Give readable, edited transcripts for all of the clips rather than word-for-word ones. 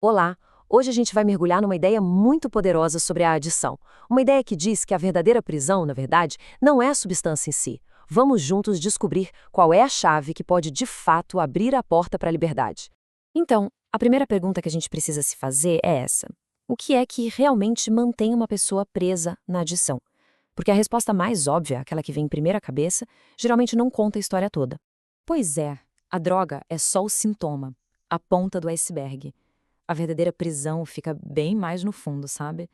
Olá! Hoje a gente vai mergulhar numa ideia muito poderosa sobre a adição. Uma ideia que diz que a verdadeira prisão, na verdade, não é a substância em si. Vamos juntos descobrir qual é a chave que pode de fato abrir a porta para a liberdade. Então, a primeira pergunta que a gente precisa se fazer é essa: o que é que realmente mantém uma pessoa presa na adição? Porque a resposta mais óbvia, aquela que vem em primeira cabeça, geralmente não conta a história toda. Pois é, a droga é só o sintoma, a ponta do iceberg. A verdadeira prisão fica bem mais no fundo, sabe?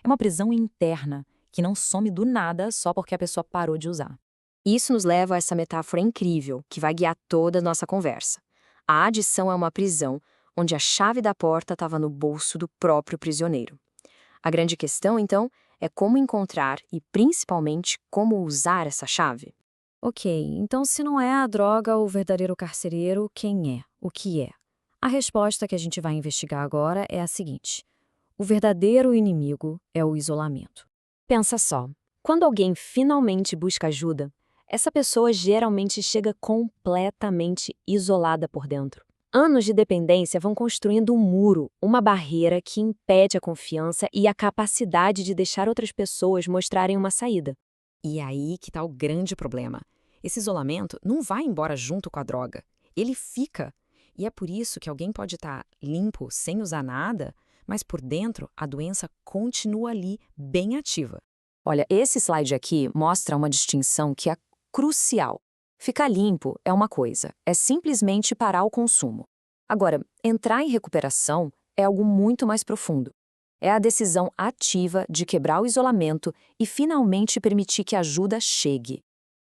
É uma prisão interna, que não some do nada só porque a pessoa parou de usar. Isso nos leva a essa metáfora incrível, que vai guiar toda a nossa conversa. A adição é uma prisão, onde a chave da porta estava no bolso do próprio prisioneiro. A grande questão, então, é como encontrar e, principalmente, como usar essa chave. Ok, então se não é a droga o verdadeiro carcereiro, quem é? O que é? A resposta que a gente vai investigar agora é a seguinte: o verdadeiro inimigo é o isolamento. Pensa só, quando alguém finalmente busca ajuda, essa pessoa geralmente chega completamente isolada por dentro. Anos de dependência vão construindo um muro, uma barreira que impede a confiança e a capacidade de deixar outras pessoas mostrarem uma saída. E aí que está o grande problema. Esse isolamento não vai embora junto com a droga. Ele fica. E é por isso que alguém pode estar limpo, sem usar nada, mas por dentro a doença continua ali, bem ativa. Olha, esse slide aqui mostra uma distinção que é crucial. Ficar limpo é uma coisa, é simplesmente parar o consumo. Agora, entrar em recuperação é algo muito mais profundo. É a decisão ativa de quebrar o isolamento e finalmente permitir que a ajuda chegue.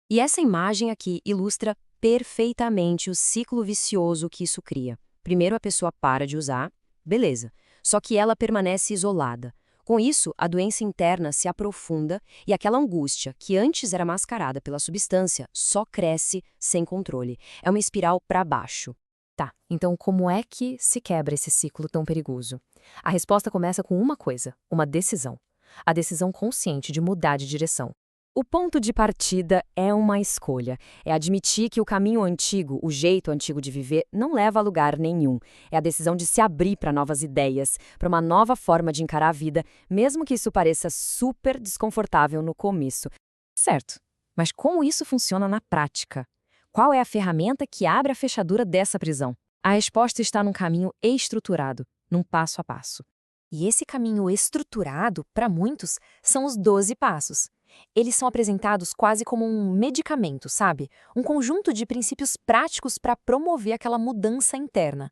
E essa imagem aqui ilustra perfeitamente o ciclo vicioso que isso cria. Primeiro a pessoa para de usar, beleza, só que ela permanece isolada. Com isso, a doença interna se aprofunda e aquela angústia, que antes era mascarada pela substância, só cresce sem controle. É uma espiral para baixo. Tá, então como é que se quebra esse ciclo tão perigoso? A resposta começa com uma coisa, uma decisão. A decisão consciente de mudar de direção. O ponto de partida é uma escolha. É admitir que o caminho antigo, o jeito antigo de viver, não leva a lugar nenhum. É a decisão de se abrir para novas ideias, para uma nova forma de encarar a vida, mesmo que isso pareça super desconfortável no começo. Certo, mas como isso funciona na prática? Qual é a ferramenta que abre a fechadura dessa prisão? A resposta está num caminho estruturado, num passo a passo. E esse caminho estruturado, para muitos, são os 12 passos. Eles são apresentados quase como um medicamento, sabe? Um conjunto de princípios práticos para promover aquela mudança interna.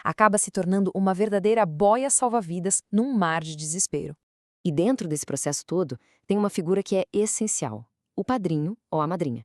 Acaba se tornando uma verdadeira boia salva-vidas num mar de desespero. E dentro desse processo todo, tem uma figura que é essencial: o padrinho ou a madrinha.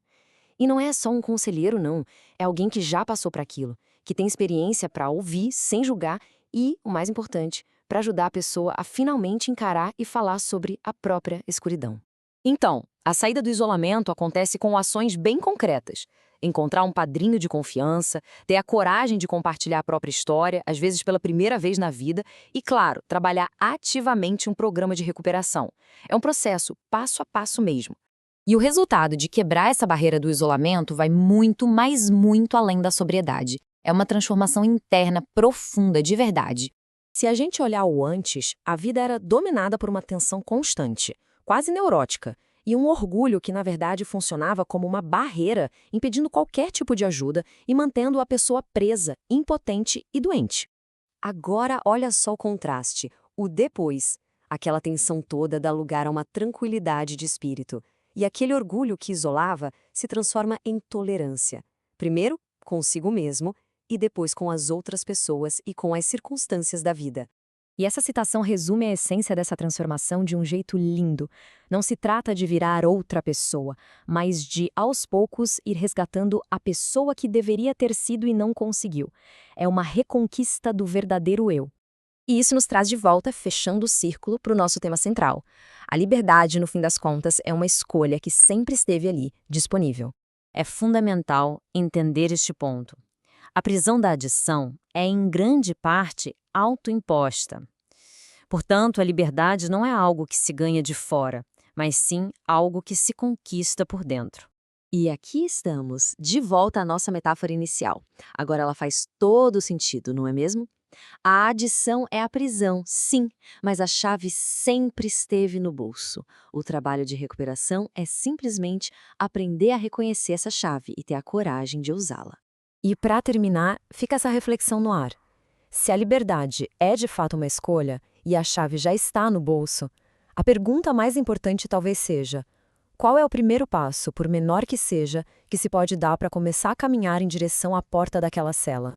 E não é só um conselheiro, não. É alguém que já passou por aquilo, que tem experiência para ouvir sem julgar e, o mais importante, para ajudar a pessoa a finalmente encarar e falar sobre a própria escuridão. Então, a saída do isolamento acontece com ações bem concretas. Encontrar um padrinho de confiança, ter a coragem de compartilhar a própria história, às vezes pela primeira vez na vida, e, claro, trabalhar ativamente um programa de recuperação. É um processo passo a passo mesmo. E o resultado de quebrar essa barreira do isolamento vai muito, mas muito além da sobriedade. É uma transformação interna profunda de verdade. Se a gente olhar o antes, a vida era dominada por uma tensão constante, quase neurótica, e um orgulho que, na verdade, funcionava como uma barreira, impedindo qualquer tipo de ajuda e mantendo a pessoa presa, impotente e doente. Agora, olha só o contraste, o depois. Aquela tensão toda dá lugar a uma tranquilidade de espírito. E aquele orgulho que isolava se transforma em tolerância. Primeiro, consigo mesmo, e depois com as outras pessoas e com as circunstâncias da vida. E essa citação resume a essência dessa transformação de um jeito lindo. Não se trata de virar outra pessoa, mas de, aos poucos, ir resgatando a pessoa que deveria ter sido e não conseguiu. É uma reconquista do verdadeiro eu. E isso nos traz de volta, fechando o círculo, para o nosso tema central. A liberdade, no fim das contas, é uma escolha que sempre esteve ali, disponível. É fundamental entender este ponto. A prisão da adição é, em grande parte, autoimposta. Portanto, a liberdade não é algo que se ganha de fora, mas sim algo que se conquista por dentro. E aqui estamos, de volta à nossa metáfora inicial. Agora ela faz todo sentido, não é mesmo? A adição é a prisão, sim, mas a chave sempre esteve no bolso. O trabalho de recuperação é simplesmente aprender a reconhecer essa chave e ter a coragem de usá-la. E para terminar, fica essa reflexão no ar. Se a liberdade é de fato uma escolha e a chave já está no bolso, a pergunta mais importante talvez seja: qual é o primeiro passo, por menor que seja, que se pode dar para começar a caminhar em direção à porta daquela cela?